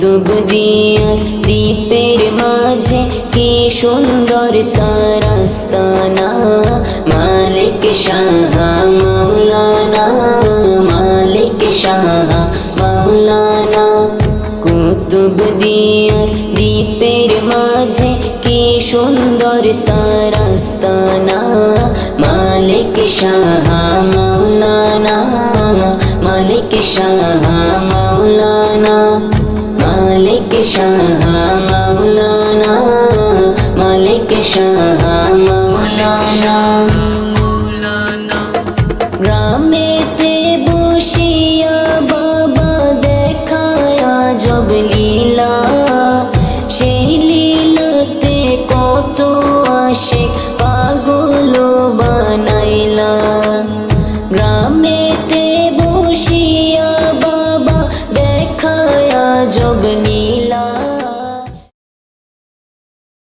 ডুব দিয়া দ্বীপের মাঝে কি সুন্দর তার আস্তানা। মালিক শাহ মাওলানা, মালিক শাহ মাওলানা। কুতুব দিয়া দ্বীপের মাঝে কি সুন্দর তার আস্তানা। মালিক শাহ মাওলানা, মালিক শাহ মাওলানা, মালিক শাহ মাওলানা, মালিক শাহ মাওলানা। গ্রামেতে বসিয়া বাবা দেখায় আজব লীলা। সেই লীলাতে কত আশিক পাগল বানাইলা। গ্রামেতে বসিয়া বাবা দেখায় আজব লীলা।